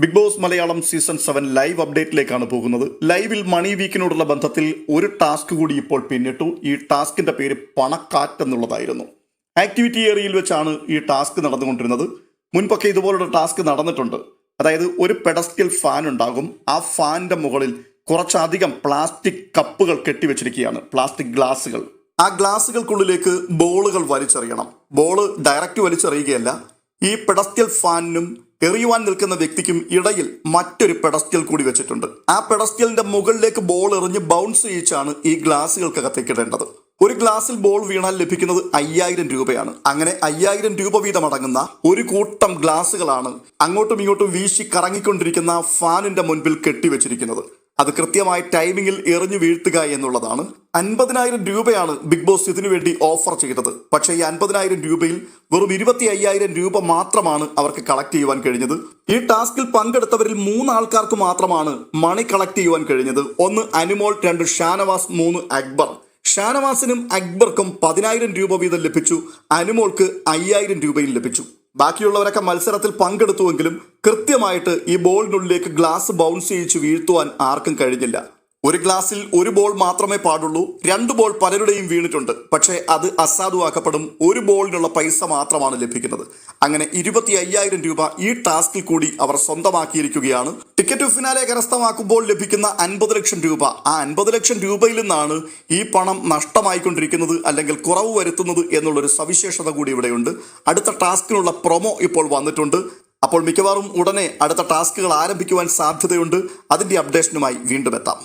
Big Boss Malayalam season 7 live അപ്ഡേറ്റിലേക്കാണ് പോകുന്നത്. ലൈവിൽ മണി വീക്കിനോടുള്ള ബന്ധത്തിൽ ഒരു ടാസ്ക് കൂടി ഇപ്പോൾ പിന്നിട്ടു. ഈ ടാസ്കിന്റെ പേര് പണക്കാറ്റ് എന്നുള്ളതായിരുന്നു. ആക്ടിവിറ്റി ഏരിയയിൽ വെച്ചാണ് ഈ ടാസ്ക് നടന്നുകൊണ്ടിരുന്നത്. മുൻപൊക്കെ ഇതുപോലുള്ള ടാസ്ക് നടന്നിട്ടുണ്ട്. അതായത് ഒരു പെഡസ്റ്റൽ ഫാൻ ഉണ്ടാകും. ആ ഫാനിന്റെ മുകളിൽ കുറച്ചധികം പ്ലാസ്റ്റിക് കപ്പുകൾ കെട്ടിവെച്ചിരിക്കുകയാണ്, പ്ലാസ്റ്റിക് ഗ്ലാസുകൾ. ആ ഗ്ലാസുകൾക്കുള്ളിലേക്ക് ബോളുകൾ വലിച്ചെറിയണം. ബോള് ഡയറക്റ്റ് വലിച്ചെറിയുകയല്ല, ഈ പെഡസ്റ്റൽ ഫാനിനും എറിയുവാൻ നിൽക്കുന്ന വ്യക്തിക്കും ഇടയിൽ മറ്റൊരു പെഡസ്റ്റൽ കൂടി വെച്ചിട്ടുണ്ട്. ആ പെഡസ്റ്റലിന്റെ മുകളിലേക്ക് ബോൾ എറിഞ്ഞ് ബൗൺസ് ചെയ്യിച്ചാണ് ഈ ഗ്ലാസുകൾക്കകത്തേക്ക് ഇടേണ്ടത്. ഒരു ഗ്ലാസ്സിൽ ബോൾ വീണാൽ ലഭിക്കുന്നത് 5000 രൂപയാണ്. അങ്ങനെ 5000 രൂപ വീതം അടങ്ങുന്ന ഒരു കൂട്ടം ഗ്ലാസുകളാണ് അങ്ങോട്ടും ഇങ്ങോട്ടും വീശി കറങ്ങിക്കൊണ്ടിരിക്കുന്ന ഫാനിന്റെ മുൻപിൽ കെട്ടിവെച്ചിരിക്കുന്നത്. അത് കൃത്യമായി ടൈമിങ്ങിൽ എറിഞ്ഞു വീഴ്ത്തുക എന്നുള്ളതാണ്. 50,000 രൂപയാണ് ബിഗ് ബോസ് ഇതിനു വേണ്ടി ഓഫർ ചെയ്തത്. പക്ഷേ ഈ 50,000 രൂപയിൽ വെറും 25,000 രൂപ മാത്രമാണ് അവർക്ക് കളക്ട് ചെയ്യുവാൻ കഴിഞ്ഞത്. ഈ ടാസ്കിൽ പങ്കെടുത്തവരിൽ 3 ആൾക്കാർക്ക് മാത്രമാണ് മണി കളക്ട് ചെയ്യുവാൻ കഴിഞ്ഞത്. 1 അനുമോൾ, 2 ഷാനവാസ്, 3 അക്ബർ. ഷാനവാസിനും അക്ബർക്കും 10,000 രൂപ വീതം ലഭിച്ചു. അനുമോൾക്ക് 5,000 രൂപയും ലഭിച്ചു. ബാക്കിയുള്ളവരൊക്കെ മത്സരത്തിൽ പങ്കെടുത്തുവെങ്കിലും കൃത്യമായിട്ട് ഈ ബോളിനുള്ളിലേക്ക് ഗ്ലാസ് ബൗൺസ് ചെയ്യിച്ച് വീഴ്ത്തുവാൻ ആർക്കും കഴിഞ്ഞില്ല. ഒരു ഗ്ലാസ്സിൽ ഒരു ബോൾ മാത്രമേ പാടുള്ളൂ. 2 ബോൾ പലരുടെയും വീണിട്ടുണ്ട്. പക്ഷേ അത് അസാധുവാക്കപ്പെടും. ഒരു ബോളിനുള്ള പൈസ മാത്രമാണ് ലഭിക്കുന്നത്. അങ്ങനെ 25,000 രൂപ ഈ ടാസ്കിൽ കൂടി അവർ സ്വന്തമാക്കിയിരിക്കുകയാണ്. ടിക്കറ്റ് ഫിനാലെ കരസ്ഥമാക്കുമ്പോൾ ലഭിക്കുന്ന 50 ലക്ഷം രൂപ, ആ 50 ലക്ഷം രൂപയിൽ നിന്നാണ് ഈ പണം നഷ്ടമായിക്കൊണ്ടിരിക്കുന്നത് അല്ലെങ്കിൽ കുറവ് വരുത്തുന്നത് എന്നുള്ളൊരു സവിശേഷത കൂടി ഇവിടെയുണ്ട്. അടുത്ത ടാസ്കിനുള്ള പ്രൊമോ ഇപ്പോൾ വന്നിട്ടുണ്ട്. അപ്പോൾ മിക്കവാറും ഉടനെ അടുത്ത ടാസ്കുകൾ ആരംഭിക്കുവാൻ സാധ്യതയുണ്ട്. അതിൻ്റെ അപ്ഡേഷനുമായി വീണ്ടും എത്താം.